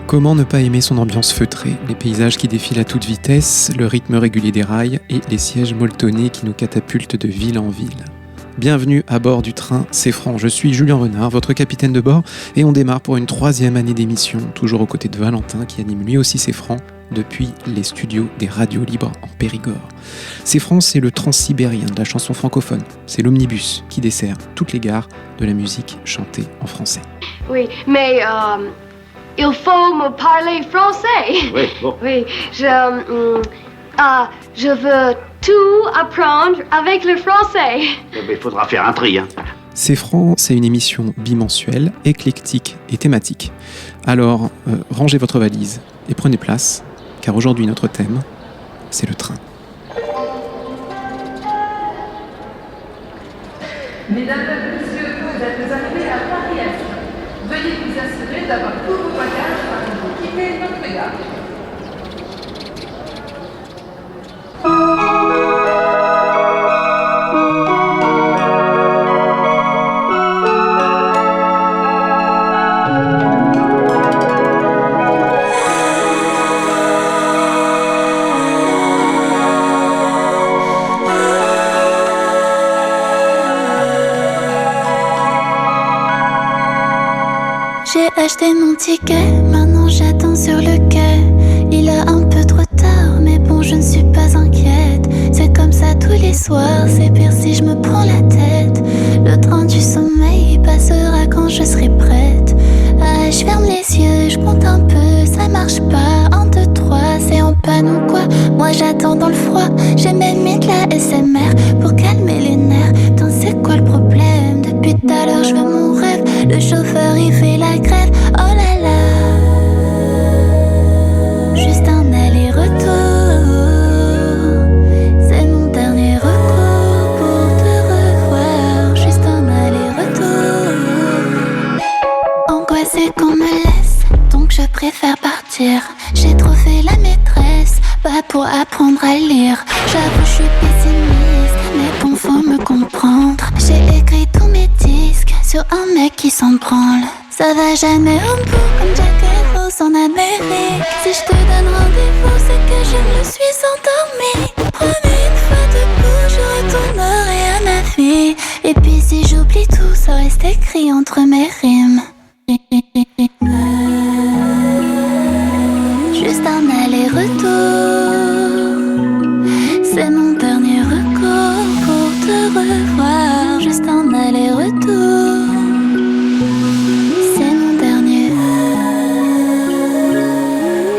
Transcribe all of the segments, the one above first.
Comment ne pas aimer son ambiance feutrée, les paysages qui défilent à toute vitesse, le rythme régulier des rails et les sièges molletonnés qui nous catapultent de ville en ville. Bienvenue à bord du train C'est Franc, je suis Julien Renard, votre capitaine de bord, et on démarre pour une 3e année d'émission, toujours aux côtés de Valentin qui anime lui aussi C'est Franc depuis les studios des radios libres en Périgord. C'est Franc, c'est le transsibérien de la chanson francophone, c'est l'omnibus qui dessert toutes les gares de la musique chantée en français. Oui, mais il faut me parler français. Oui, bon. Oui, je veux tout apprendre avec le français. Il faudra faire un tri, hein. C'est Franc, c'est une émission bimensuelle, éclectique et thématique. Alors, rangez votre valise et prenez place, car aujourd'hui notre thème, c'est le train. Mesdames et messieurs, vous êtes arrivés à Paris-Est. Veuillez vous assurer d'avoir tous vos bagages avant de quitter notre gare. J'ai acheté mon ticket, maintenant j'attends sur le quai. Il a un peu trop tard, mais bon je ne suis pas inquiète. C'est comme ça tous les soirs, c'est pire si je me prends la tête. Le train du sommeil passera quand je serai prête. Ah, je ferme les yeux, je compte un peu, ça marche pas. 1, 2, 3, c'est en panne ou quoi? Moi j'attends dans le froid, j'ai même mis de la SMR pour calmer les nerfs. Putain c'est quoi le problème? Depuis tout à l'heure je veux mon rêve. Le chauffeur il fait la grève, oh là là. Juste un aller-retour, c'est mon dernier recours pour te revoir. Juste un aller-retour. Angoissée qu'on me laisse, donc je préfère partir. J'ai trop fait la maîtresse, pas pour apprendre à lire. J'avoue je suis pessimiste, mais bon faut me comprendre. J'ai écrit tous mes disques sur un mec qui s'en branle. Ça va jamais au bout comme Jack et Rose en Amérique. Si je te donne rendez-vous, c'est que je me suis endormie. Promis une fois debout, je retournerai à ma vie. Et puis si j'oublie tout, ça reste écrit entre mes rimes. Juste un aller-retour, c'est mon dernier recours pour te revoir. Juste un aller-retour, c'est mon dernier.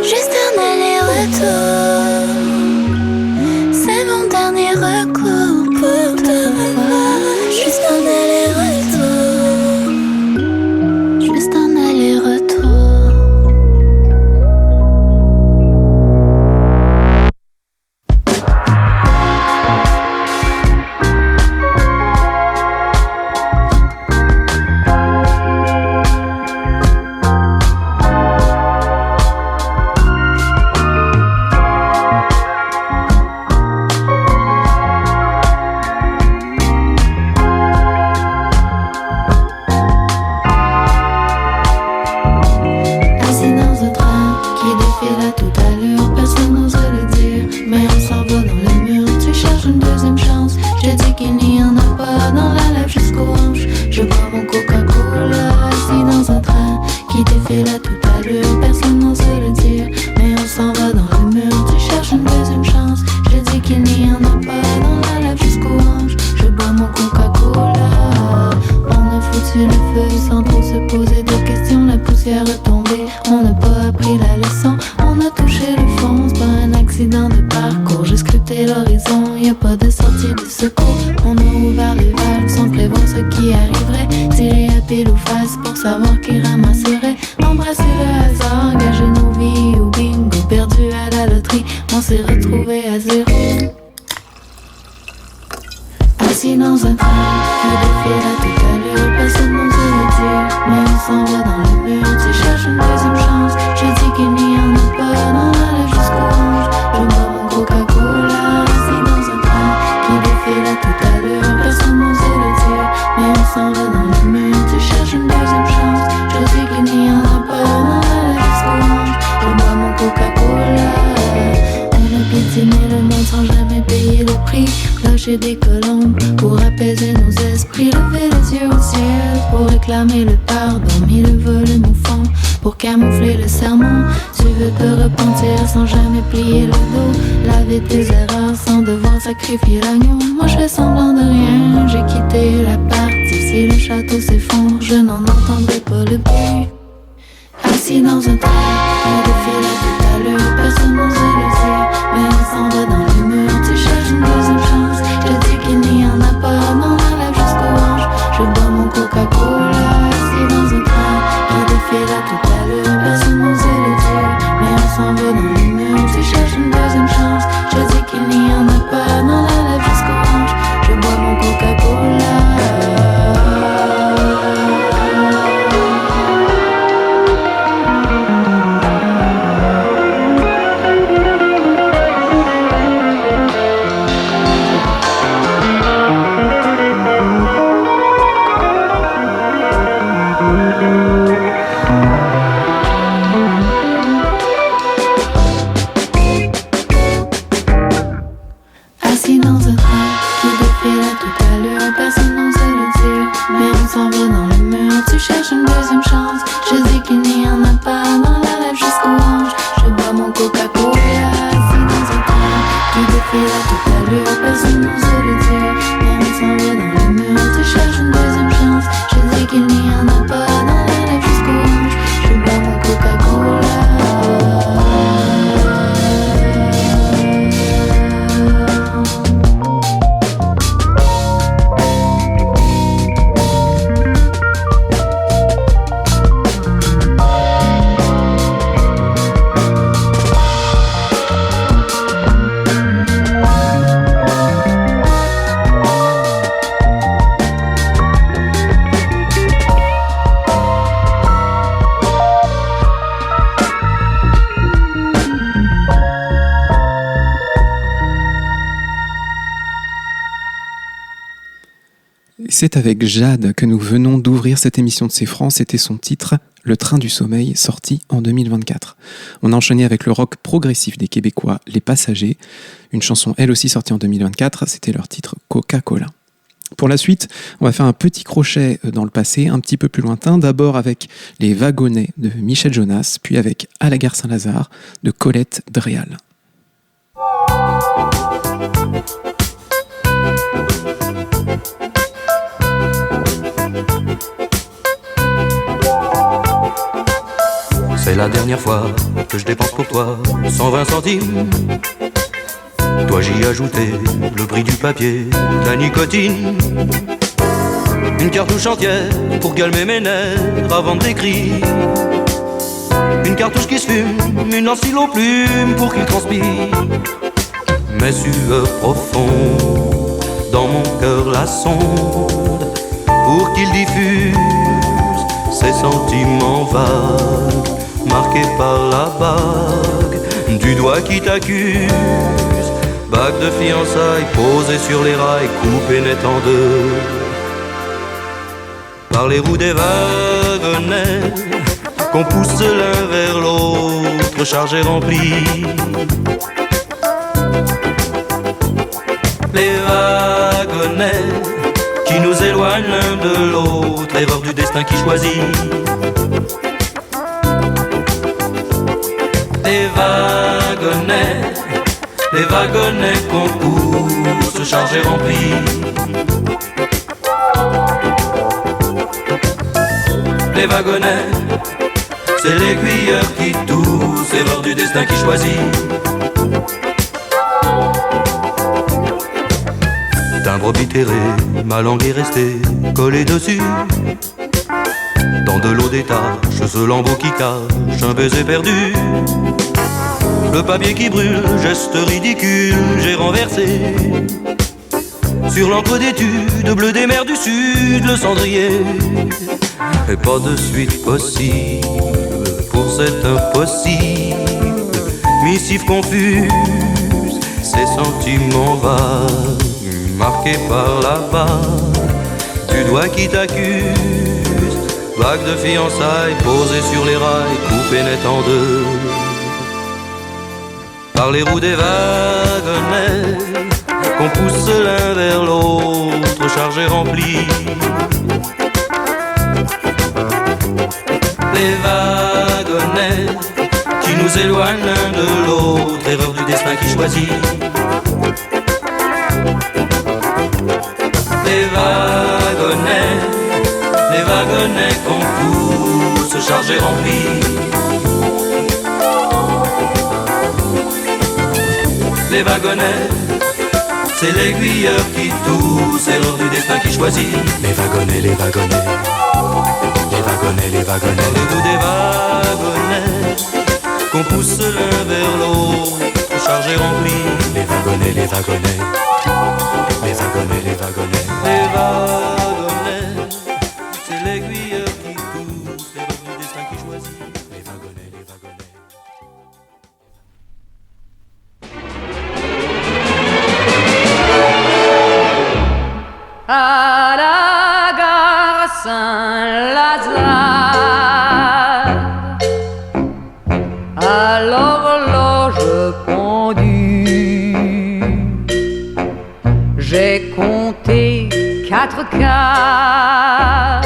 Juste un aller-retour, c'est mon dernier recours pour te revoir. Juste un aller-retour, juste un aller-retour. S'en va dans le mur, tu cherches une deuxième chance. Je dis qu'il n'y en a pas, non, jusqu'au chez des colombes pour apaiser nos esprits, lever les yeux au ciel pour réclamer le pardon, mis le volume au fond pour camoufler le sermon. Tu veux te repentir sans jamais plier le dos, laver tes erreurs sans devoir sacrifier l'agneau. Moi je fais semblant de rien, j'ai quitté la partie. Si le château s'effondre, je n'en entendrai pas le bruit. Assis dans un train, on défile à toute allure, personne n'ose le dire, mais on s'en va dans le mur. Tu cherches une deuxième chance, je dis qu'il n'y en a pas, non la lève jusqu'au hanche. Je bois mon Coca-Cola, assis dans un train, on défile à toute allure, personne n'ose le dire, mais on s'en va dans le mur. Tu cherches une deuxième chance, je dis qu'il n'y en a pas, non la lève jusqu'au hanche. Je bois mon Coca-Cola. Assis dans un train qui défile à toute allure, personne n'ose le dire, mais on s'en va dans le mur. Tu cherches une deuxième chance, je dis qu'il n'y en a pas, dans la lève jusqu'au hanche. Je bois mon Coca-Cola, assis dans un train qui défile à toute allure, personne n'ose le dire, mais on s'en va dans le mur. Tu cherches une deuxième chance, je dis qu'il n'y en a pas, dans la lève jusqu'au hanche. Je bois mon Coca-Cola. C'est avec Jade que nous venons d'ouvrir cette émission de C'est Franc. C'était son titre, Le Train du Sommeil, sorti en 2024. On a enchaîné avec le rock progressif des Québécois, Les Passagers. Une chanson elle aussi sortie en 2024, c'était leur titre Coca-Cola. Pour la suite, on va faire un petit crochet dans le passé, un petit peu plus lointain. D'abord avec Les Wagonnets de Michel Jonas, puis avec À la gare Saint-Lazare de Colette Dréal. C'est la dernière fois que je dépense pour toi 120 centimes. Toi j'y ajoutais le prix du papier, de la nicotine. Une cartouche entière pour calmer mes nerfs avant d'écrire. Une cartouche qui se fume, une lance stylo plume pour qu'il transpire. Mes sueurs profondes, dans mon cœur la sonde, pour qu'il diffuse ses sentiments vagues, marqués par la bague du doigt qui t'accuse. Bague de fiançailles posée sur les rails, coupée net en deux par les roues des wagonnets qu'on pousse l'un vers l'autre, chargé rempli. Les wagonnets qui nous éloignent l'un de l'autre, erreur du destin qui choisit. Les wagonnets qu'on pousse, chargés remplis. Les wagonnets, c'est l'aiguilleur qui tousse, erreur du destin qui choisit. Timbre bitéré, ma langue est restée collée dessus. Dans de l'eau des taches, ce lambeau qui cache un baiser perdu. Le papier qui brûle, geste ridicule, j'ai renversé sur l'encre d'étude bleu des mers du sud, le cendrier. Et pas de suite possible pour cet impossible. Missive confuse, ces sentiments vagues, marqués par la bague du doigt qui t'accuse. Bague de fiançailles posée sur les rails, coupée net en deux par les roues des wagonnets qu'on pousse l'un vers l'autre, chargé rempli. Les wagonnets qui nous éloignent l'un de l'autre, erreur du destin qui choisit. Les wagonnets qu'on pousse, chargés remplis. Les wagonnets, c'est l'aiguilleur qui tousse, erreur du destin qui choisit. Les wagonnets, les wagonnets, les wagonnets, les wagonnets. Le bout des wagonnets qu'on pousse l'un vers l'autre, chargés remplis. Les wagonnets, les wagonnets, les wagonnets, les wagonnets, les wagonnets, c'est l'aiguilleur qui tousse, erreur du destin qui choisit. Les wagonnets, les wagonnets. À la gare Saint-Lazare, à l'horloge pendue, j'ai compté 4 quarts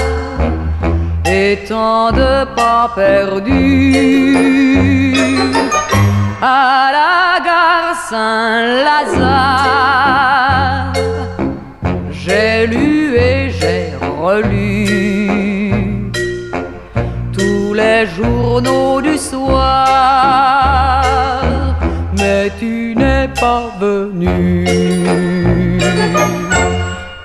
et tant de pas perdus. À la gare Saint-Lazare, j'ai lu et j'ai relu tous les journaux du soir, mais tu n'es pas venu.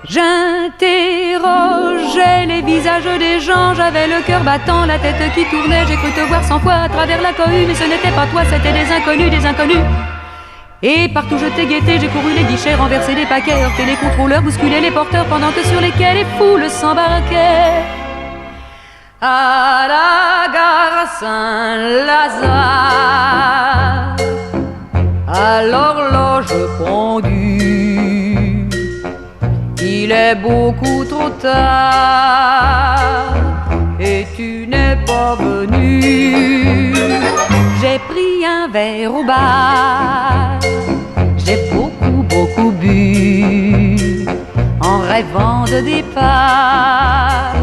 J'interrogeais les visages des gens, j'avais le cœur battant, la tête qui tournait, j'ai cru te voir 100 fois à travers la cohue, mais ce n'était pas toi, c'était des inconnus, des inconnus. Et partout je t'ai guetté, j'ai couru les guichets, renversé les paquets, heurté les contrôleurs, bousculé les porteurs, pendant que sur les quais les foules s'embarquaient. À la gare Saint-Lazare, à l'horloge pendue, il est beaucoup trop tard et tu n'es pas venu. J'ai pris un verre au bar, j'ai beaucoup bu, en rêvant de départ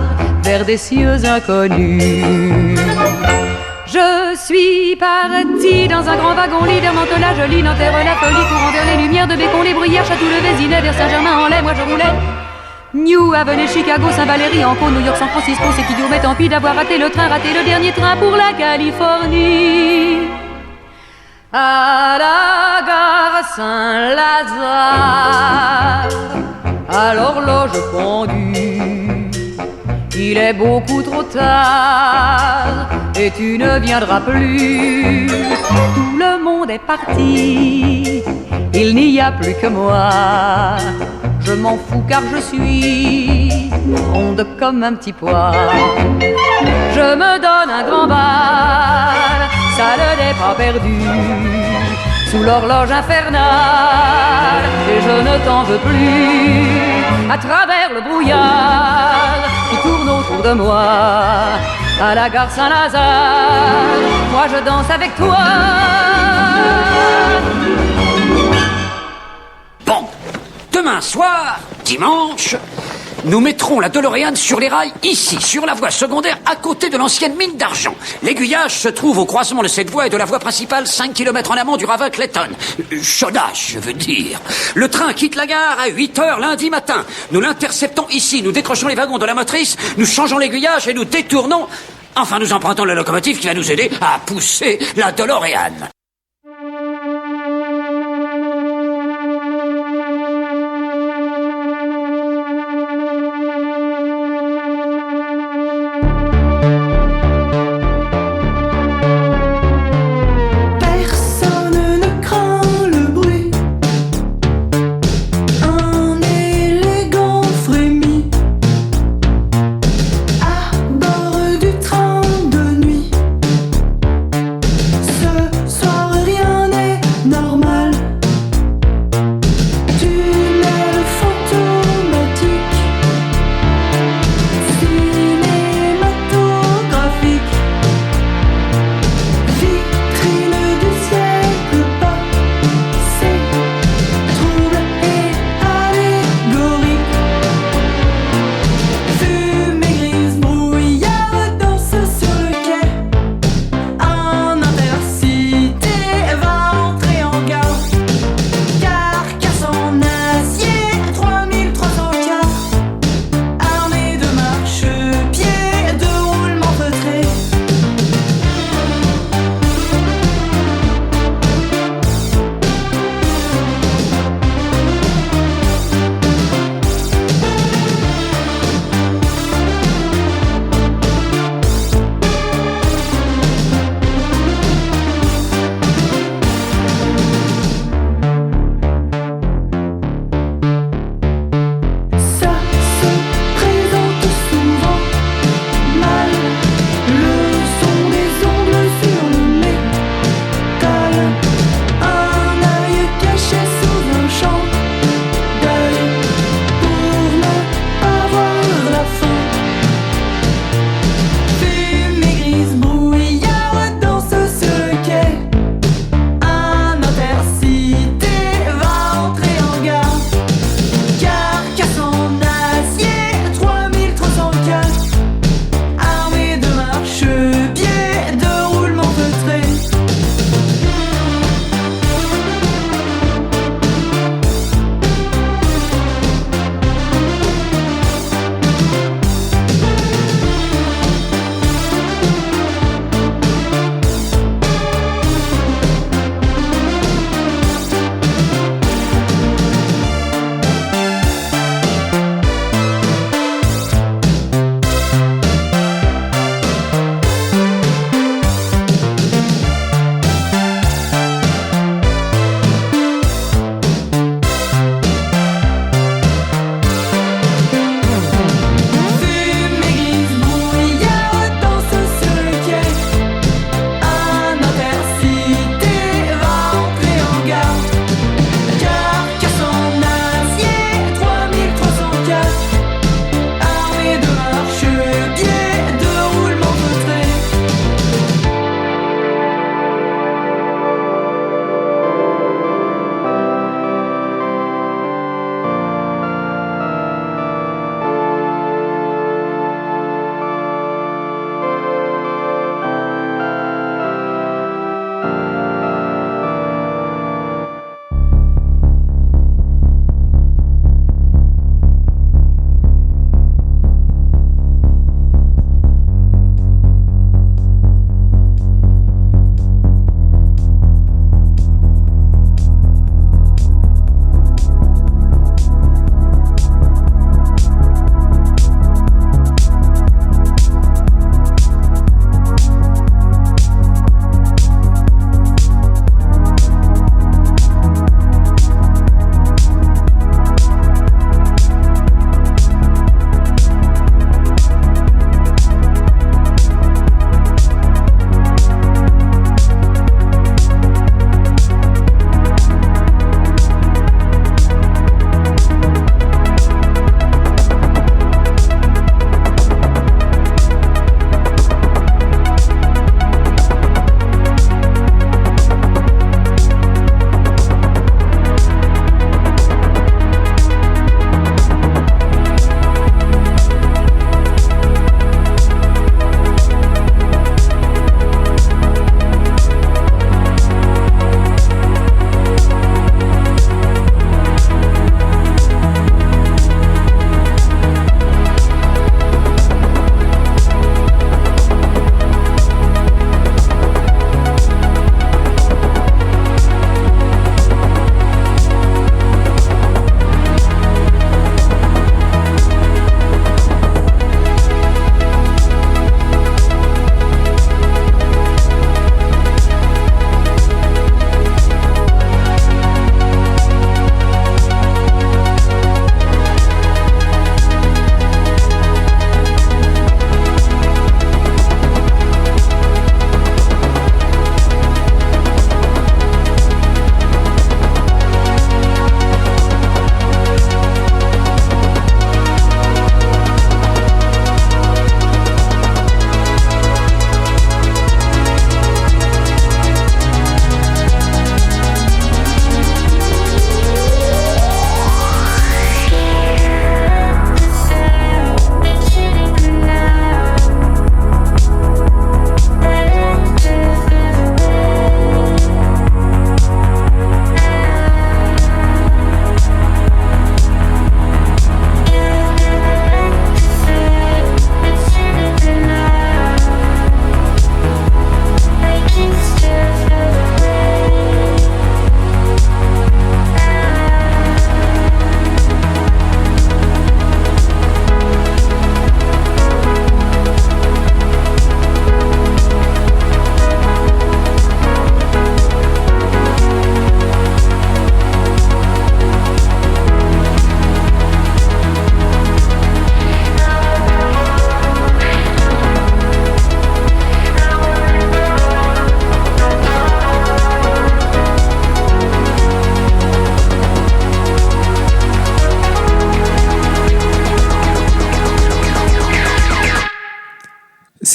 vers des cieux inconnus. Je suis partie dans un grand wagon lit vers Mantes-la Jolie, Nanterre la folie, courant vers les lumières de Bécon, les bruyères, Château le Vésinet, vers Saint-Germain-en-Laye, moi je roulais. New Avenue, Chicago, Saint-Valéry, Anco, New York, San Francisco, c'est qui mais tant pis d'avoir raté le train, raté le dernier train pour la Californie. À la gare Saint-Lazare, à l'horloge pendue, il est beaucoup trop tard et tu ne viendras plus. Tout le monde est parti, il n'y a plus que moi. Je m'en fous car je suis ronde comme un petit pois. Je me donne un grand bal, ça ne n'est pas perdu, sous l'horloge infernale, et je ne t'en veux plus. À travers le brouillard qui tourne autour de moi, à la gare Saint-Lazare, moi je danse avec toi. Bon, demain soir, dimanche, nous mettrons la DeLorean sur les rails ici, sur la voie secondaire, à côté de l'ancienne mine d'argent. L'aiguillage se trouve au croisement de cette voie et de la voie principale, 5 km en amont du ravin Clayton. Chaudage, je veux dire. Le train quitte la gare à 8h lundi matin. Nous l'interceptons ici, nous décrochons les wagons de la motrice, nous changeons l'aiguillage et nous détournons. Enfin, nous empruntons la locomotive qui va nous aider à pousser la DeLorean. Soir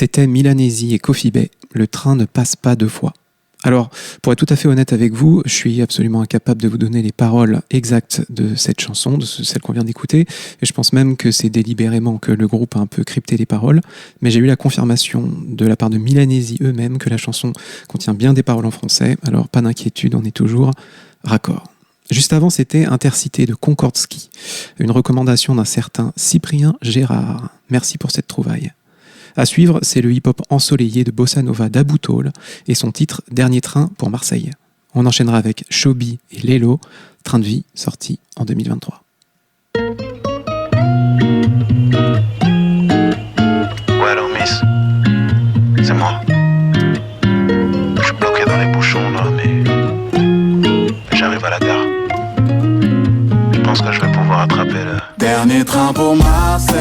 C'était Milanesi et Coffee Bay, Le train ne passe pas deux fois. Alors, pour être tout à fait honnête avec vous, je suis absolument incapable de vous donner les paroles exactes de cette chanson, de celle qu'on vient d'écouter, et je pense même que c'est délibérément que le groupe a un peu crypté les paroles, mais j'ai eu la confirmation de la part de Milanesi eux-mêmes que la chanson contient bien des paroles en français, alors pas d'inquiétude, on est toujours raccord. Juste avant, c'était Intercité de Concordski, une recommandation d'un certain Cyprien Gérard. Merci pour cette trouvaille. À suivre, c'est le hip-hop ensoleillé de Bossa Nova d'Abou Tol et son titre Dernier train pour Marseille. On enchaînera avec Shobi et Lelo, Train de vie, sorti en 2023. Ouais alors Miss, c'est moi. Je suis bloqué dans les bouchons là, mais j'arrive à la gare. Je pense que je vais pouvoir attraper le dernier train pour Marseille.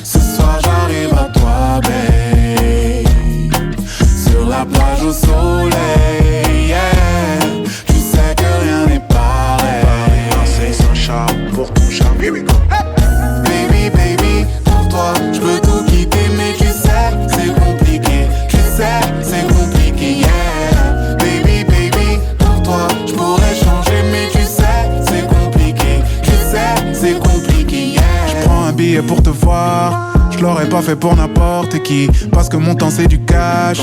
Ce soir j'arrive à toi, babe. Sur la plage au soleil, yeah. Tu sais que rien n'est pareil. Marseille sans charme, pour ton charme. Here we go. Baby, baby, pour toi, je peux tout quitter, mais tu sais, c'est compliqué. Tu sais, c'est compliqué, yeah. Baby, baby, pour toi, je pourrais changer, mais tu sais, c'est compliqué. Tu sais, c'est compliqué, yeah. Je prends un billet pour te voir. Je l'aurais pas fait pour n'importe qui, parce que mon temps c'est du cash.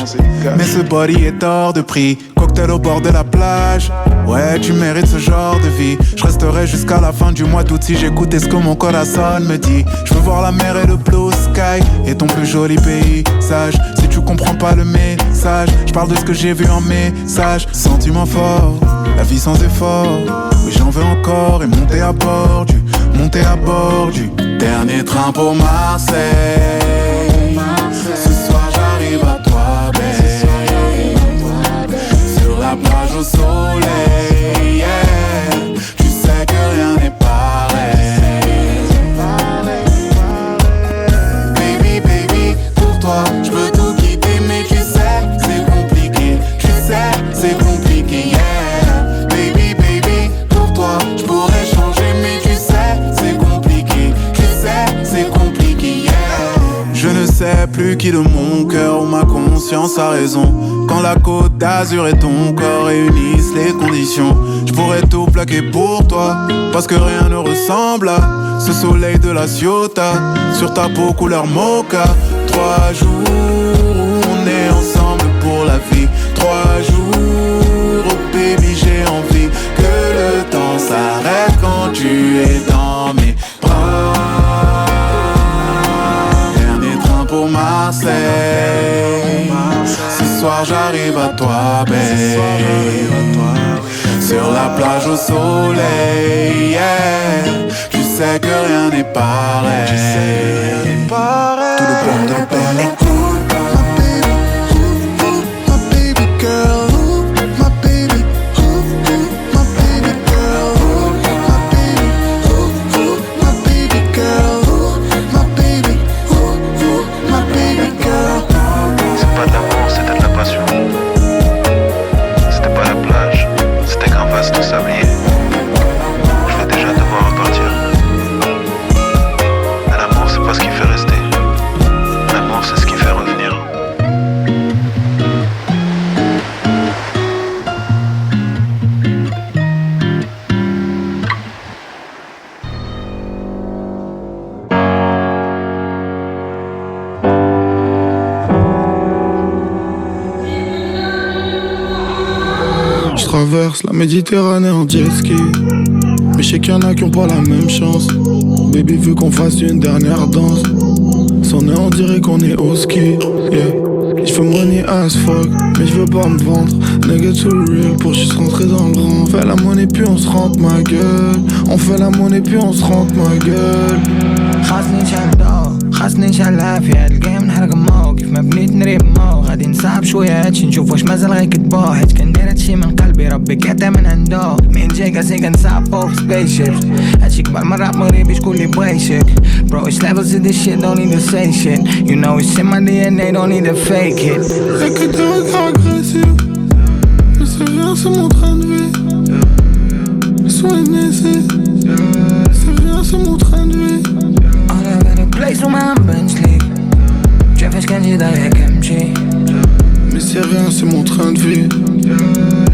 Mais ce body est hors de prix. Cocktail au bord de la plage. Ouais, tu mérites ce genre de vie. Je resterai jusqu'à la fin du mois d'août si j'écoutais ce que mon corazon me dit. Je veux voir la mer et le blue sky et ton plus joli paysage. Si tu comprends pas le message, je parle de ce que j'ai vu en message. Sentiment fort, la vie sans effort. Oui, j'en veux encore et monter à bord du dernier train pour Marseille. Ce soir j'arrive à toi, babe. Sur la plage au soleil, yeah. Tu sais que rien n'est pareil. Baby, baby, pour toi, je peux tout quitter, mais tu sais, c'est compliqué. Tu sais, c'est compliqué, yeah. Baby, baby, pour toi, je pourrais changer, mais tu sais, c'est compliqué. Tu sais, c'est compliqué, yeah. Je ne sais plus qui de mon cœur ou ma conscience a raison. Quand la côte d'Azur et ton corps réunissent les conditions, je pourrais tout plaquer pour toi, parce que rien ne ressemble à ce soleil de la Ciotat. Sur ta peau couleur mocha. 3 jours où on est ensemble pour la vie. 3 jours, oh baby j'ai envie que le temps s'arrête quand tu es dans mes bras. Dernier train pour Marseille. Ce soir j'arrive à toi, babe. Sur la plage au soleil, yeah. Tu sais que rien n'est pareil. Tout le monde en parle. Traverse la Méditerranée en jet ski. Mais je sais qu'il y en a qui ont pas la même chance. Baby veut qu'on fasse une dernière danse. Sans nez on dirait qu'on est au ski, yeah. J'fais money as fuck, mais j'veux pas me vendre. Nigga too real pour juste rentrer dans le rang. On fait la monnaie puis on se rentre ma gueule. On fait la monnaie puis on se rentre ma gueule. خاصني نشعلها في هاد الجيم نحرق ماو كيف ما بنيت نريب ماو غادي نصعب شوية هادشي نشوف واش مازال غيكتبو حيت كندير هادشي من قلبي ربي كيعطي من عندو مين جاي قاسي كنصعبو في سبيس شيبس هادشي كبر من راب مغربي شكون لي بغا يشك Bro it's levels to this shit don't need to say shit You know it's in my DNA don't need to fake it Y'a que des regards agressifs Mais c'est rien c'est mon train de vie Sois innocent C'est rien c'est mon train de vie All I got a place on my bench league شافش كان يضايقك امشي Mais c'est rien, c'est mon train de vie.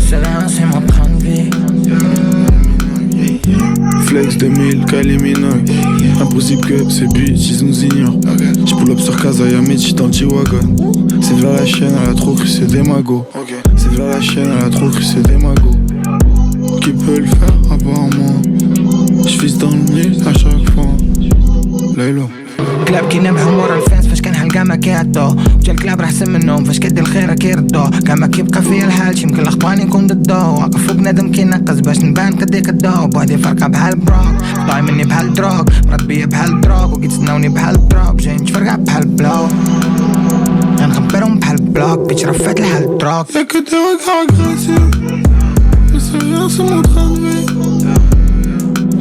C'est rien, c'est mon train de vie. Flex 2000, Kylie Minogue. Impossible que ces bitches nous ignorent. J'pull up sur Kazaya, j'suis dans le G-Wagon. C'est vers la chaîne, elle a trop cru, c'est des magots. C'est vers la chaîne, elle a trop cru, c'est des magots. Qui peut le faire à part moi? J'vise dans le mille à chaque fois. Laylo. كلاب كي نبهم ورا الفانس فاش كنلقى ما كيعطو وجا الكلاب راه احسن منهم فاش كدير الخير كيردو كاع ما كيبقى فيا الحال شي يمكن الاخطواني نكون ضدو واقف فوق نادم كينقص باش نبان كديك الضو بوحدي فرقه بحال بروك طاي مني بحال دروك مرات بيا بحال دروك وكيتسناوني بحال دروب جاي نتفرقع بحال بلو غنخبرهم بحال بلوك بيتش رفات الحال دروك Y'a que des regards agressifs. Mais c'est rien, c'est mon train de vie.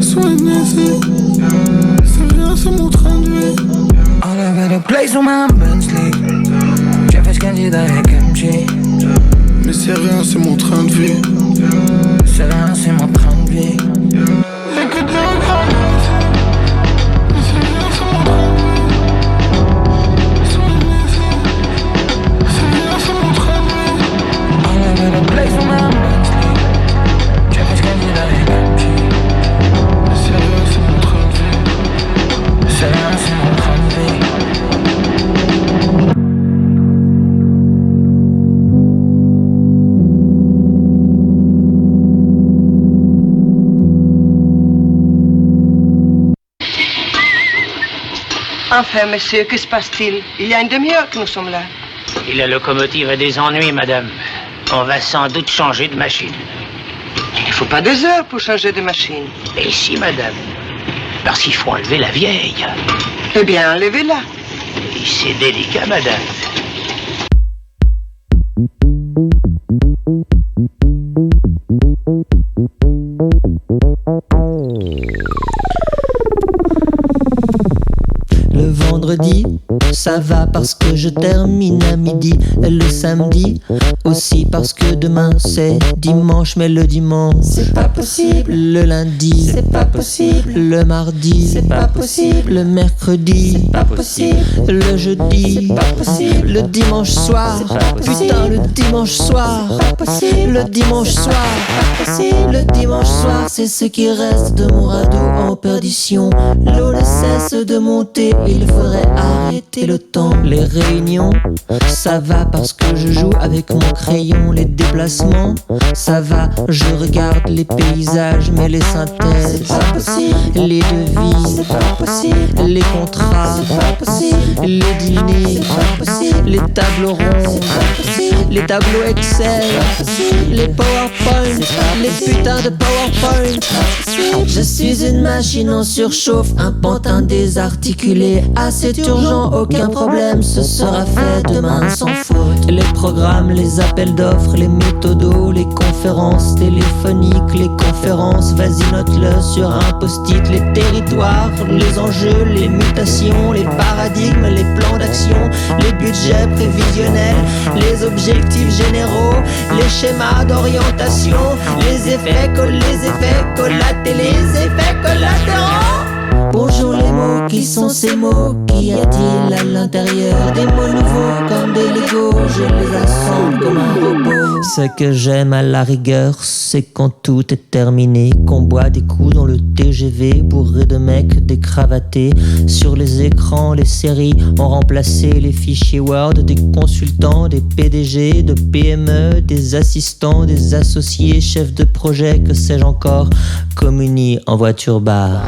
Sois ici. C'est rien, c'est mon train de vie. All over the place on my Bentley شافش كان يضايقك امشي Mais c'est rien, c'est mon train de vie. C'est rien, c'est mon train de vie. Y'a que des regards agressifs. Mais c'est rien, c'est mon train de vie. Sois ici. C'est rien, c'est mon train de vie. All over the place on my Bentley شافش كان يضايقك امشي Mais c'est rien, c'est mon train de vie. C'est rien, c'est mon train de vie. Enfin, monsieur, que se passe-t-il? Il y a une demi-heure que nous sommes là. Et la locomotive a des ennuis, madame. On va sans doute changer de machine. Il ne faut pas 2 heures pour changer de machine. Et si, madame? Parce qu'il faut enlever la vieille. Eh bien, enlevez-la. Et c'est délicat, madame. Le vendredi, ça va parce que je termine à midi. Le samedi, aussi parce que demain c'est dimanche. Mais le dimanche, c'est pas possible. Le lundi, c'est pas possible. Le mardi, c'est pas possible. Le mercredi, c'est pas possible. Le jeudi, c'est pas possible. Le dimanche soir, putain le dimanche soir, pas possible. Le dimanche soir, pas possible. Le dimanche soir, c'est ce qui reste de mon radeau en perdition. L'eau ne cesse de monter, il faudrait arrêter le temps. Les réunions, ça va parce que je joue avec mon crayon. Les déplacements, ça va, je regarde les paysages. Mais les synthèses, c'est pas possible. Les devis, c'est pas possible. Les contrats, c'est pas possible. Les dîners, c'est pas possible. Les tables rondes, c'est pas possible. Les tableaux Excel, les PowerPoint, les putains de PowerPoint. Je suis une machine en surchauffe, un pantin désarticulé. Assez urgent, aucun problème, ce sera fait demain sans faute. Les programmes, les appels d'offres, les méthodos, les conférences téléphoniques, les conférences, vas-y note-le sur un post-it. Les territoires, les enjeux, les mutations, les paradigmes, les plans d'action, les budgets prévisionnels, les objectifs généraux, les schémas d'orientation, les effets collatéraux, les effets collatéraux. Bonjour les mots, qui sont ces mots? Qu'y a-t-il à l'intérieur? Des mots nouveaux comme des Legos, je les assemble comme un robot. Ce que j'aime à la rigueur, c'est quand tout est terminé, qu'on boit des coups dans le TGV, bourré de mecs décravatés. Sur les écrans, les séries ont remplacé les fichiers Word des consultants, des PDG, de PME, des assistants, des associés, chefs de projet, que sais-je encore, communis en voiture-bar.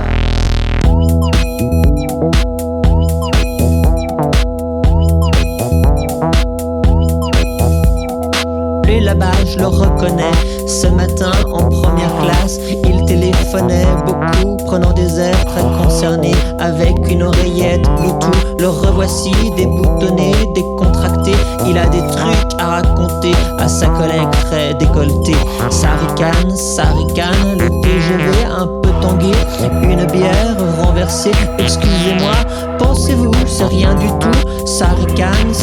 Lui là-bas, je le reconnais. Ce matin, en première classe, il téléphonait beaucoup, prenant des airs très concernés, avec une oreillette Bluetooth. Le revoici déboutonné, décontracté. Il a des trucs à raconter à sa collègue très décolletée. Ça ricane, le TGV un peu tangué, une bière renversée. Excusez-moi, pensez-vous, c'est rien du tout. Ça ricane.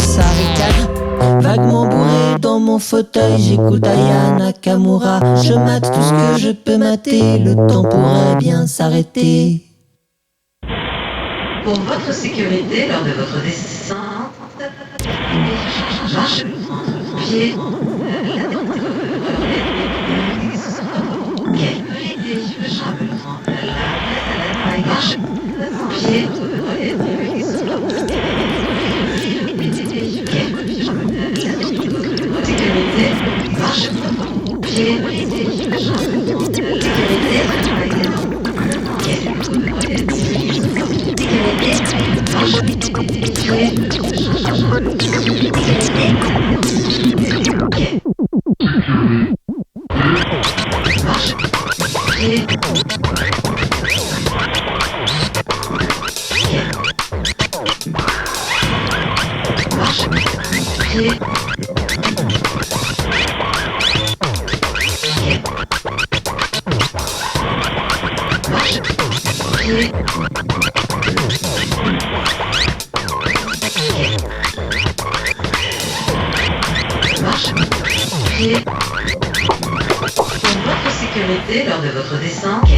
Vaguement bourré dans mon fauteuil, j'écoute Aya Nakamura. Je mate tout ce que je peux mater, le temps pourrait bien s'arrêter. Pour votre sécurité lors de votre descente, Lors de votre descente.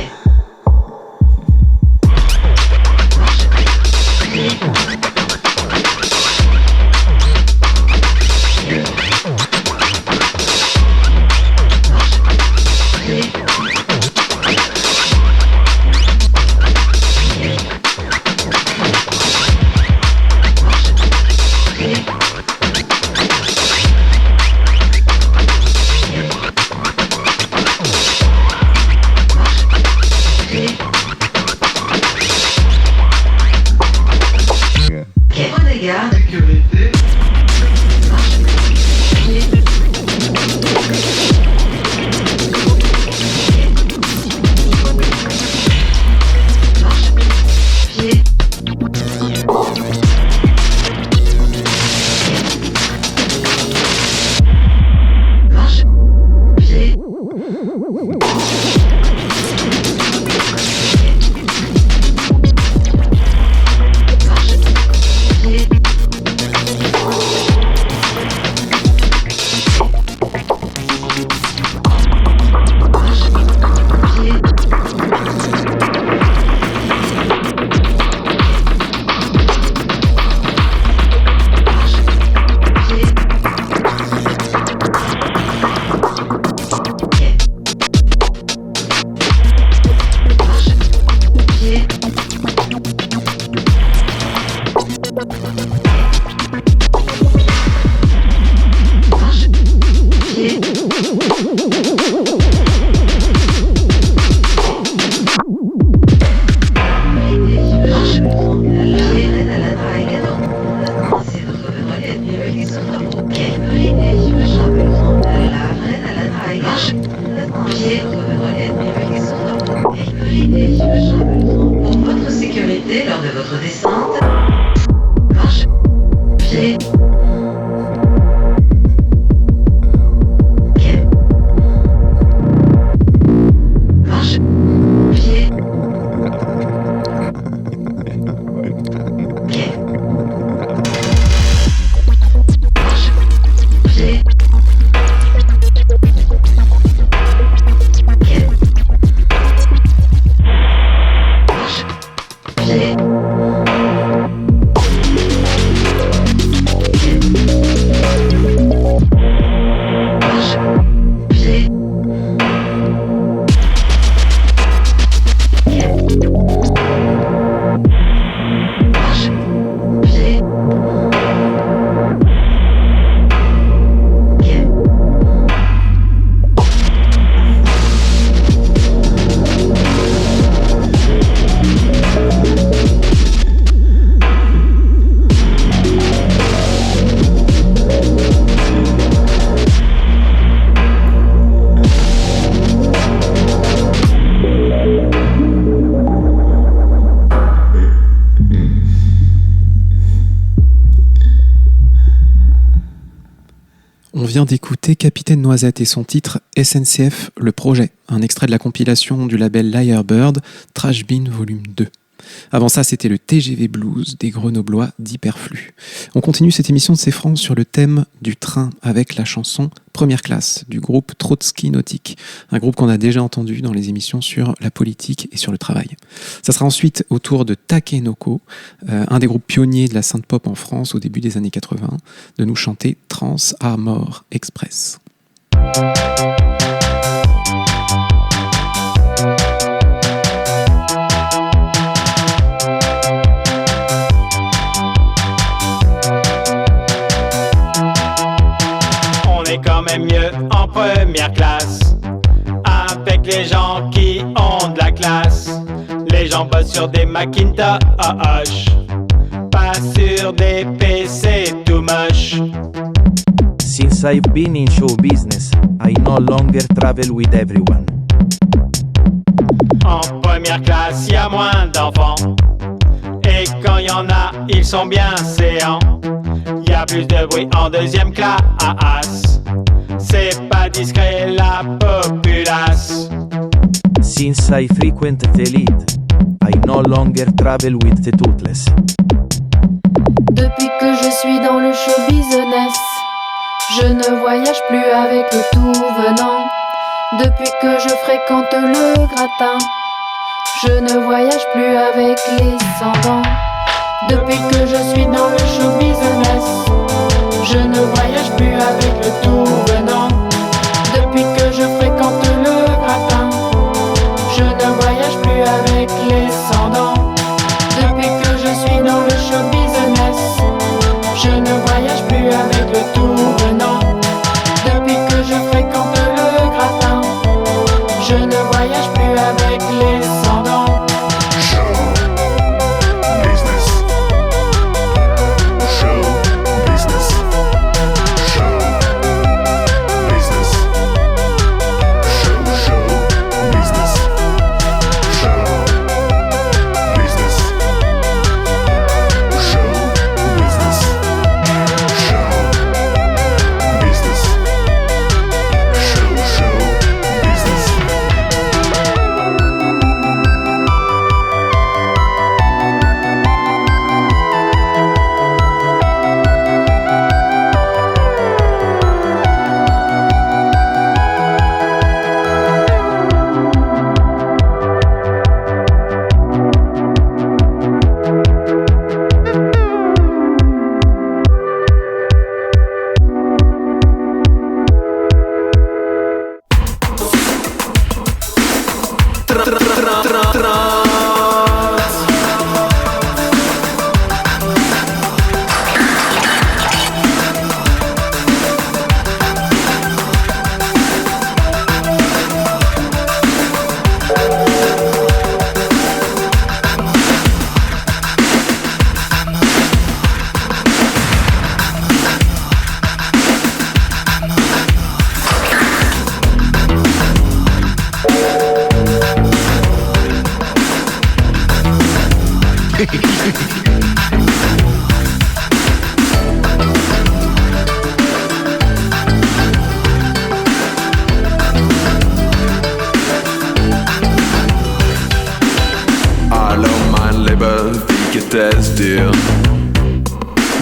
Pour votre sécurité lors de votre descente, marche, pied, quai, marche, pied, quai, marche, pied. On vient d'écouter Capitaine Noisette et son titre SNCF Le Projet, un extrait de la compilation du label Lyrebird, Trash Bin Volume 2. Avant ça, c'était le TGV Blues des Grenoblois d'Hyperflux. On continue cette émission de C'est francs sur le thème du train avec la chanson Première classe du groupe Trotsky Nautique, un groupe qu'on a déjà entendu dans les émissions sur la politique et sur le travail. Ça sera ensuite au tour de Takenoko, un des groupes pionniers de la synth-pop en France au début des années 80, de nous chanter Trans Armor Express. Quand même mieux en première classe, avec les gens qui ont de la classe. Les gens bossent sur des Macintosh, pas sur des PC too much. Since I've been in show business, I no longer travel with everyone. En première classe, y a moins d'enfants, et quand y en a, ils sont bien séants. Y a plus de bruit en deuxième classe, c'est pas discret la populace. Since I frequent the elite, I no longer travel with the toothless. Depuis que je suis dans le show business, je ne voyage plus avec le tout venant. Depuis que je fréquente le gratin, je ne voyage plus avec les sans-dents. Depuis que je suis dans le show business, je ne voyage plus avec le tout venant. Depuis que je fréquente le gratin, je ne voyage plus avec les sans-dents. Depuis que je suis dans le show business, je ne voyage plus avec le tout venant. Depuis que je fréquente le gratin, je ne voyage plus avec les sans-dents.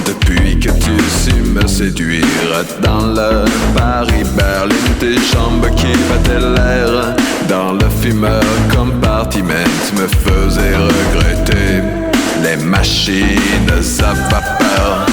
Depuis que tu su me séduire dans le Paris-Berlin, tes jambes qui battaient l'air dans le fumeur compartiment me faisaient regretter les machines à vapeur.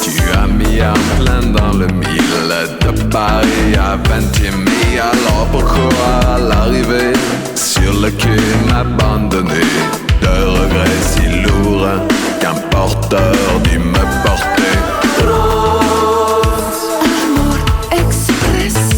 Tu as mis en plein dans le mille de Paris à Ventimille. Alors pourquoi à l'arrivée sur le quai m'abandonner? de regrets si lourds qu'un porteur dut me porter. Amour express.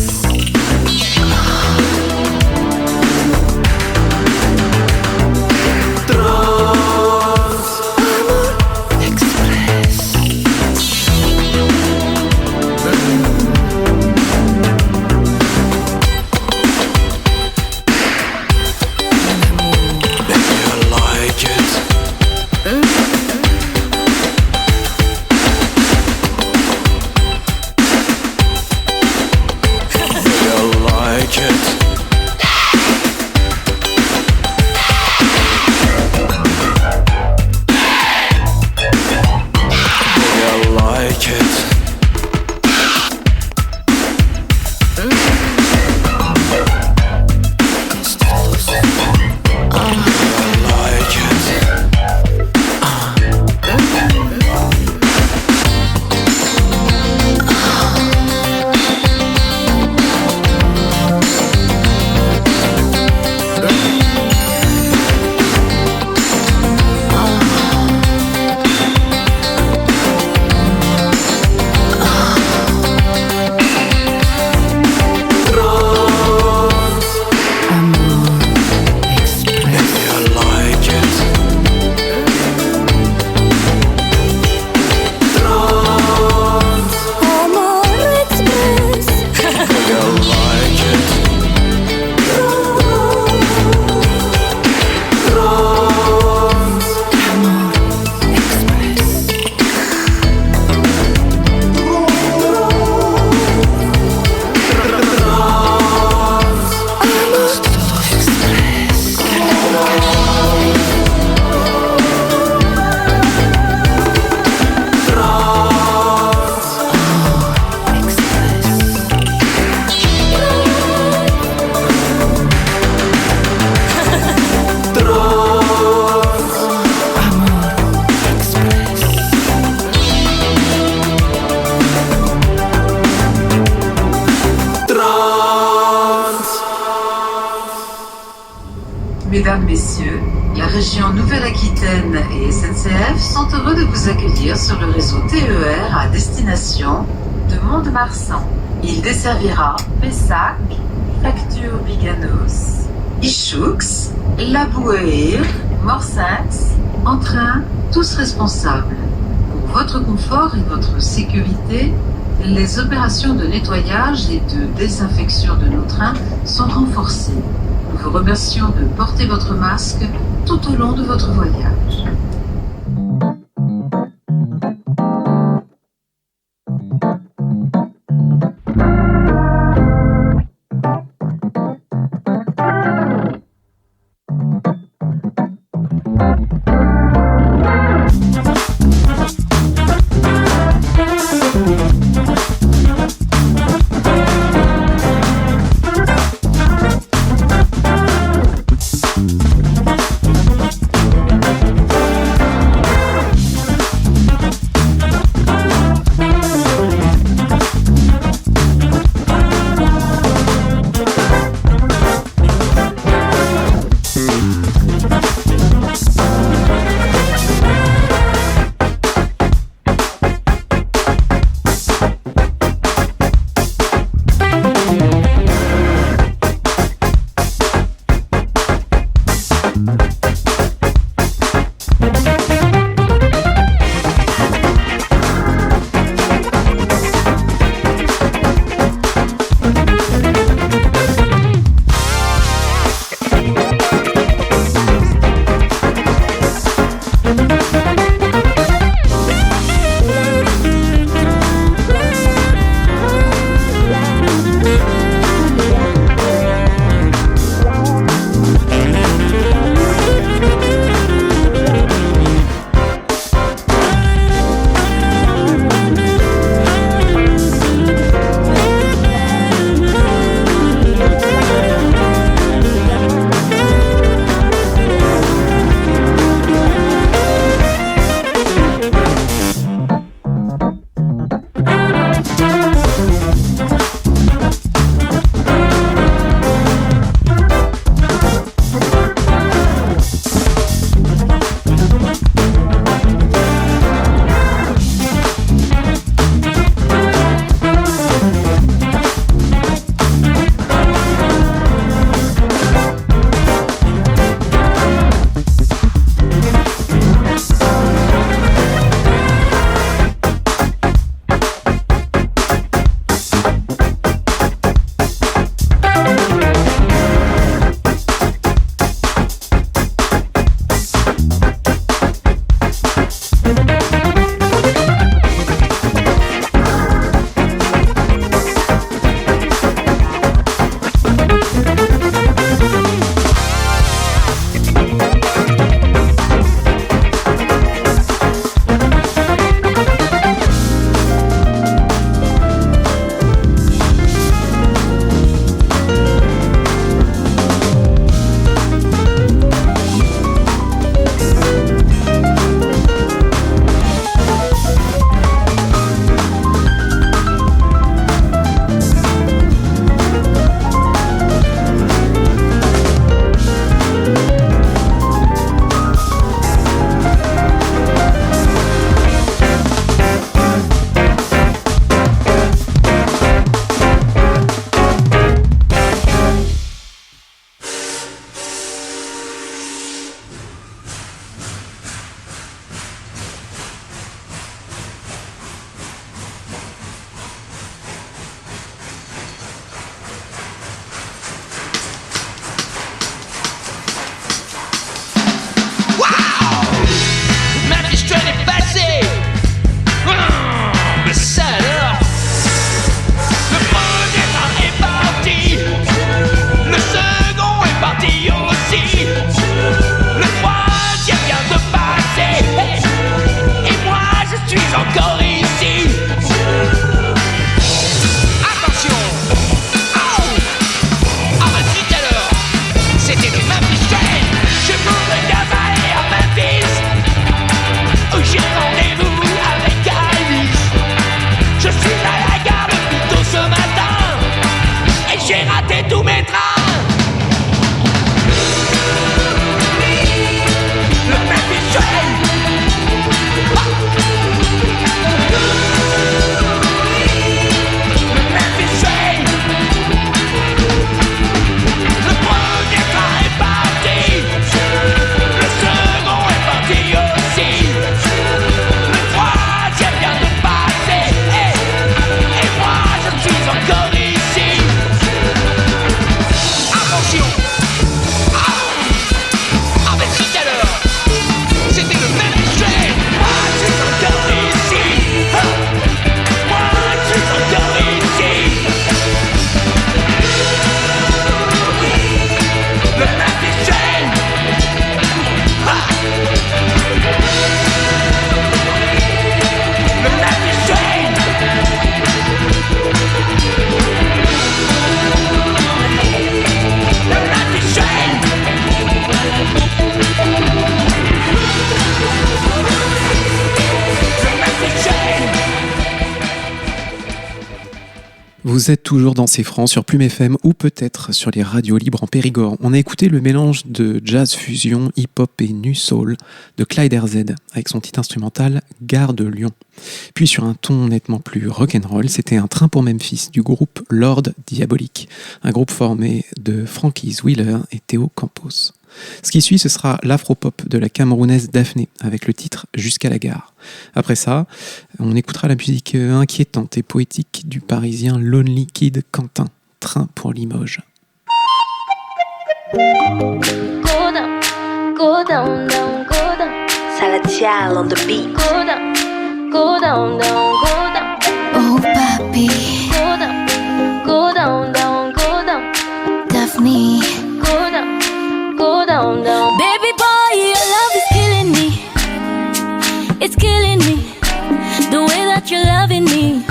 Mesdames, Messieurs, la région Nouvelle-Aquitaine et SNCF sont heureux de vous accueillir sur le réseau TER à destination de Mont-de-Marsan. Il desservira Pessac, Facture-Biganos, Ichoux, Labouheyre, Morsins, en train, tous responsables. Pour votre confort et votre sécurité, les opérations de nettoyage et de désinfection de nos trains sont renforcées. Nous vous remercions de porter votre masque tout au long de votre voyage. Vous êtes toujours dans C'est Franc sur Plume FM ou peut-être sur les radios libres en Périgord. On a écouté le mélange de jazz fusion, hip-hop et nu soul de Clyde RZ avec son titre instrumental Gare de Lyon. Puis sur un ton nettement plus rock'n'roll, c'était Un train pour Memphis du groupe Lord Diabolique, un groupe formé de Frankie Wheeler et Théo Campos. Ce qui suit, ce sera l'afropop de la Camerounaise Daphné avec le titre Jusqu'à la gare. Après ça, on écoutera la musique inquiétante et poétique du parisien Lonely Kid Quentin, Train pour Limoges. Go down, go down, down, go down. Salatiel on the beat. Go down, go down, down, go down. Oh papi, Go down, go down, down, go down. Daphne, Go down, go down, down. Baby boy, your love is killing me. It's killing me. The way that you're loving me.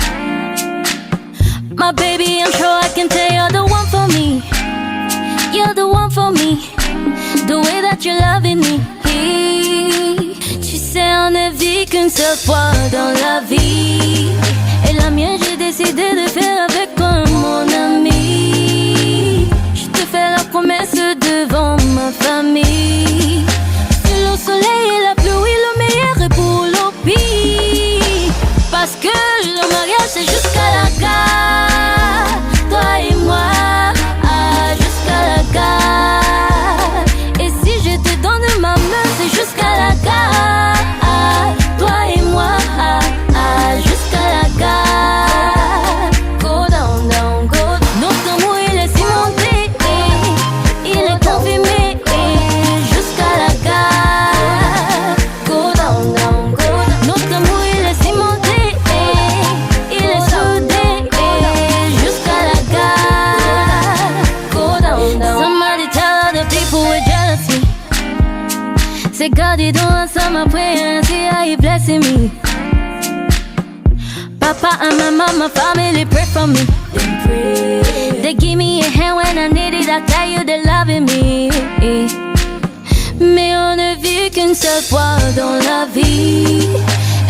My baby, I'm sure I can tell you're the one for me. You're the one for me. The way that you're loving me. Tu sais, on ne vit qu'une seule fois dans la vie. Et la mienne, j'ai décidé de faire avec toi, mon ami. Je te fais la promesse devant ma famille. Sous le soleil et la pluie, le meilleur est pour le pire. Parce que le mariage, c'est jusqu'à la gare. Toi et moi, jusqu'à la gare. Et si je te donne ma main, c'est jusqu'à la gare. Toi et moi, jusqu'à la gare. Go down, down, go down. Notre amour, il est cimenté, il est confirmé, jusqu'à la gare. Go down, down, go down. Notre amour, il est cimenté, il est soudé, jusqu'à la gare. Go down, down. Somebody tell other people we're jealousy. Say God, you don't answer my prayer and see how you blessing me. Papa and my mama, family pray for me. They give me a hand when I need it. I tell you they're loving me. Mais on ne vit qu'une seule fois dans la vie.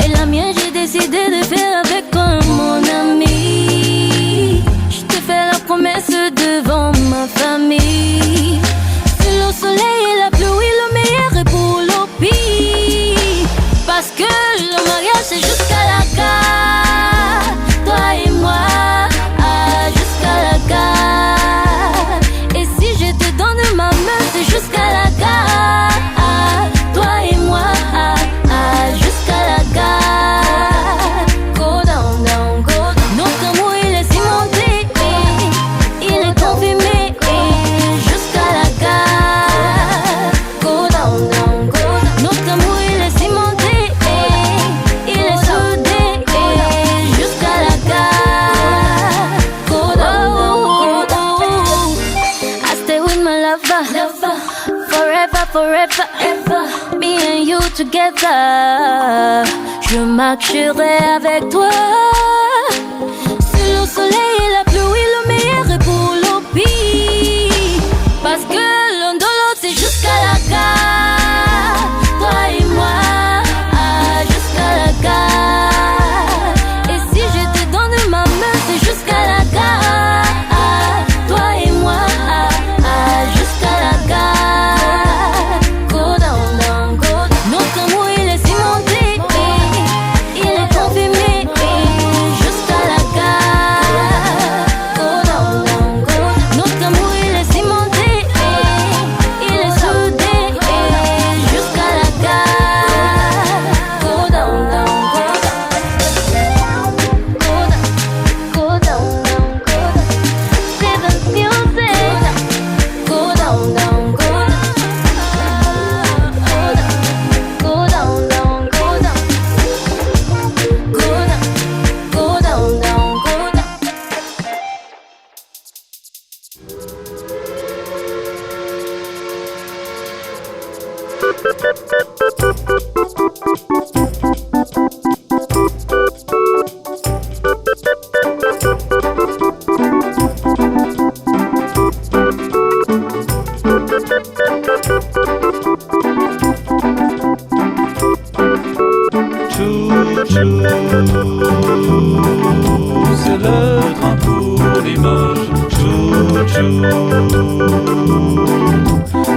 Et la mienne, j'ai décidé de faire avec toi, mon ami. Je te fais la promesse devant ma famille. Sous le soleil et la pluie, le meilleur est pour le pire. Parce que le mariage, c'est jusqu'à la gare. Toi et moi, jusqu'à la gare. Et si je te donne ma main, c'est jusqu'à la gare. Toi et moi, jusqu'à la gare. Go down, down, go down. Notre amour, il est cimenté, il est confirmé, jusqu'à la gare. Go down, down, go down. Notre amour, il est cimenté, il est soudé, jusqu'à la gare. Go down, down, go down. I stay with my lover, forever, forever, ever. Me and you together. Je marcherai avec toi. Sous le soleil et la pluie, le meilleur est pour le pire. Parce que l'un de l'autre, c'est jusqu'à la gare. Toi et moi, jusqu'à la gare. Et si je te donne ma main, c'est jusqu'à la gare. Toi et moi, jusqu'à la gare. Go down, down, go down. Notre amour, il est cimenté, il est confirmé,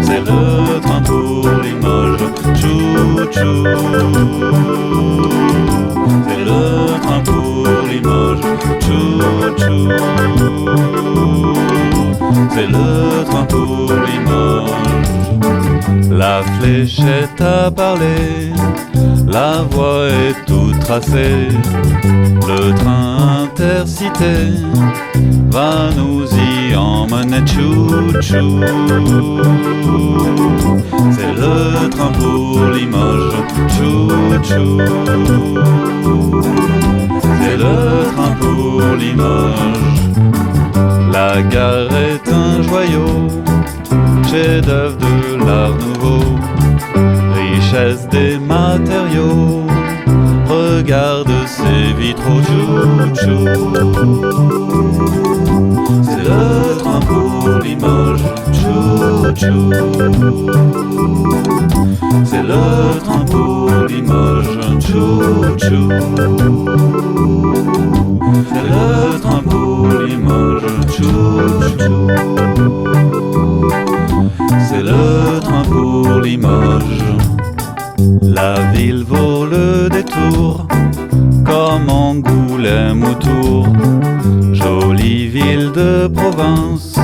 C'est le train pour Limoges, chou-chou. C'est le train pour Limoges, chou-chou. C'est le train pour Limoges. La fléchette a parlé, la voie est toute tracée. Le train intercité va nous y emmener, chou-chou. C'est le train pour Limoges, chou-chou. C'est le train pour Limoges. La gare est un joyau, chef-d'œuvre de l'art nouveau, richesse des matériaux. Regarde ces vitraux, chou-chou. C'est le train pour Limoges, chou-chou. C'est le train pour Limoges, chou-chou. C'est le train pour Limoges, chou-chou. C'est le train pour Limoges. La ville vaut le détour, comme Angoulême ou Tours. Jolie ville de province,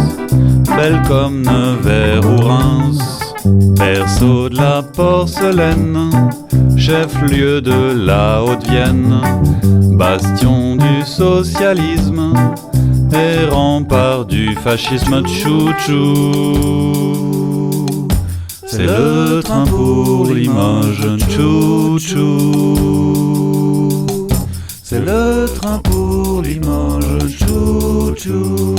belle comme Nevers ou Reims. Berceau de la porcelaine, chef-lieu de la Haute-Vienne. Bastion du socialisme et rempart du fascisme, chou-chou. C'est le train pour Limoges, chou-chou. C'est le train pour Limoges, chou-chou.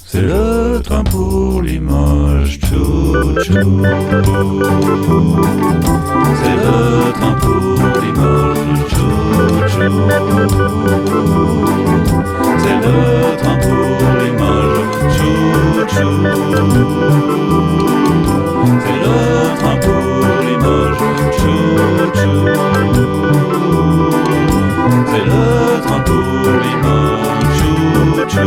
C'est le train pour Limoges, chou-chou. C'est le train pour Limoges, chou-chou. C'est le train pour Limoges, chou-chou. C'est le train pour Limoges, chou-chou. C'est le train pour Limoges, chou-chou.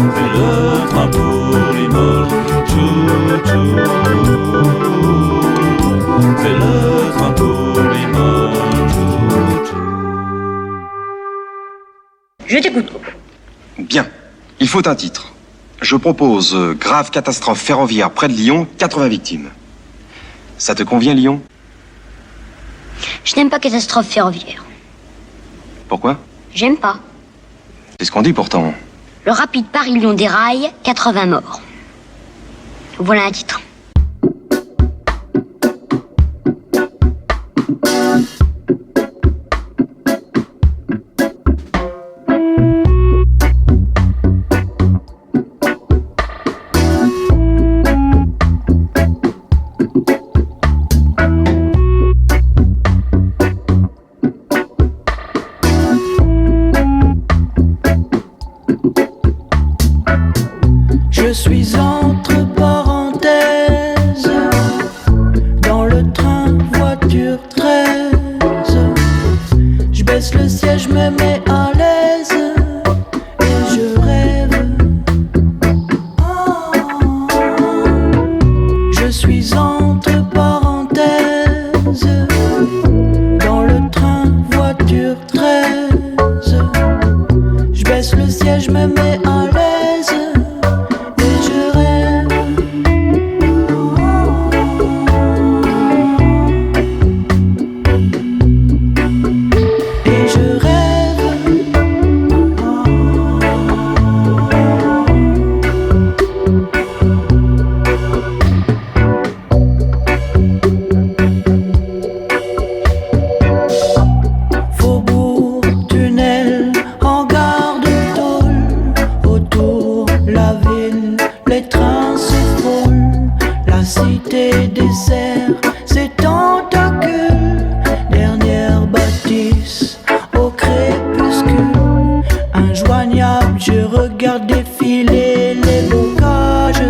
C'est le train pour Limoges, chou-chou. C'est le train pour Limoges, chou-chou. Je t'écoute. Bien, il faut un titre. Je propose grave catastrophe ferroviaire près de Lyon, 80 victimes. Ça te convient, Lyon? Je n'aime pas catastrophe ferroviaire. Pourquoi? J'aime pas. C'est ce qu'on dit pourtant. Le rapide Paris-Lyon déraille, 80 morts. Voilà un titre. Je suis entre parenthèses, dans le train, voiture 13. Je baisse le siège, me mets à l'aise, et je rêve. Je suis entre parenthèses, dans le train, voiture 13. Je baisse le siège, me mets à l'aise. Je regarde défiler les bocages.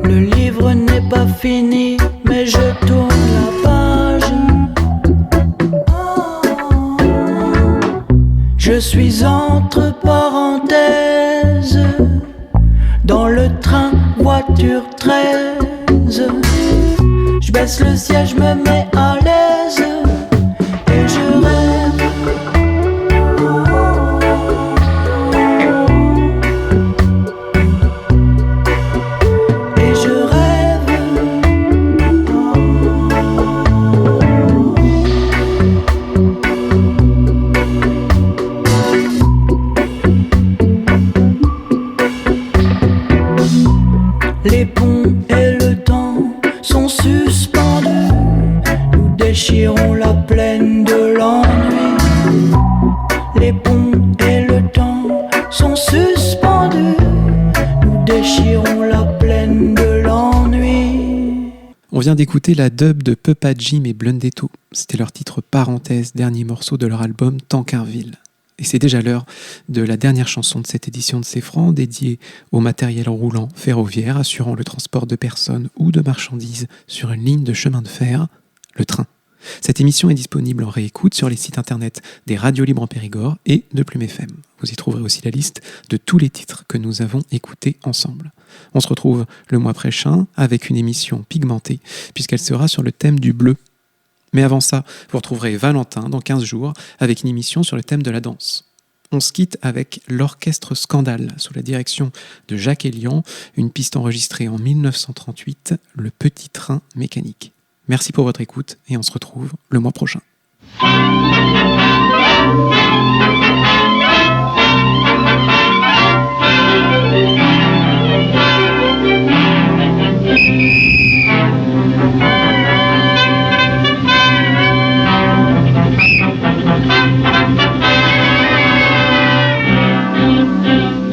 Le livre n'est pas fini, mais je tourne la page. Je suis entre parenthèses, dans le train, voiture 13. Je baisse le siège, me mets à l'aise, et je rêve. Et je rêve. Les ponts et le temps sont suspendus. Nous déchirons la plaine de l'ennui. Les ponts et le temps sont suspendus. Nous déchirons la plaine de l'ennui. On vient d'écouter la dub de Peupa Jim et Blundetto. C'était leur titre Parenthèse, dernier morceau de leur album Tankerville. Et c'est déjà l'heure de la dernière chanson de cette édition de C'est Franc, dédiée au matériel roulant ferroviaire assurant le transport de personnes ou de marchandises sur une ligne de chemin de fer, le train. Cette émission est disponible en réécoute sur les sites internet des Radios Libres en Périgord et de Plume FM. Vous y trouverez aussi la liste de tous les titres que nous avons écoutés ensemble. On se retrouve le mois prochain avec une émission pigmentée, puisqu'elle sera sur le thème du bleu. Mais avant ça, vous retrouverez Valentin dans 15 jours avec une émission sur le thème de la danse. On se quitte avec l'Orchestre Scandale sous la direction de Jacques Elian, une piste enregistrée en 1938, Le Petit Train Mécanique. Merci pour votre écoute et on se retrouve le mois prochain.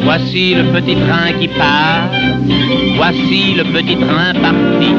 Voici le petit train qui part, voici le petit train parti.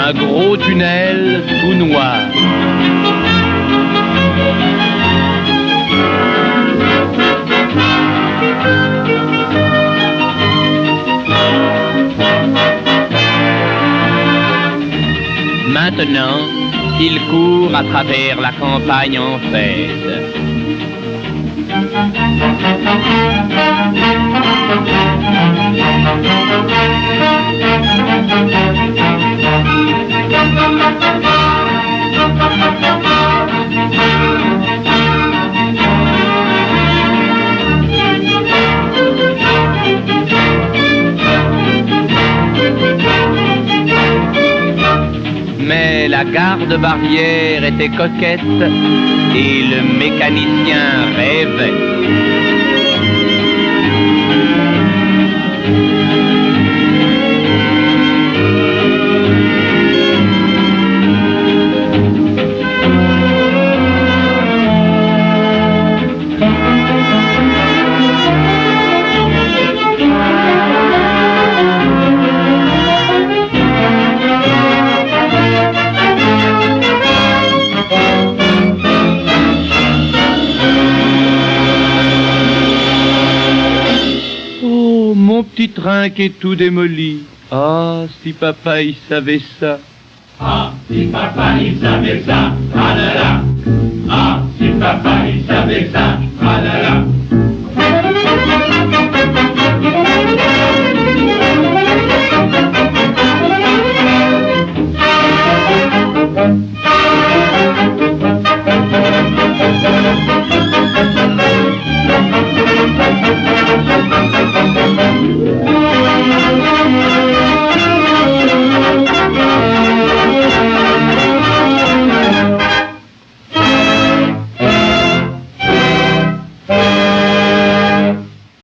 Un gros tunnel tout noir. Maintenant, il court à travers la campagne en fête. Mais la garde-barrière était coquette et le mécanicien rêvait. Mon petit train qui est tout démoli. Ah, si papa il savait ça. Ah, si papa il savait ça, tralala. Ah, si papa il savait ça, tralala.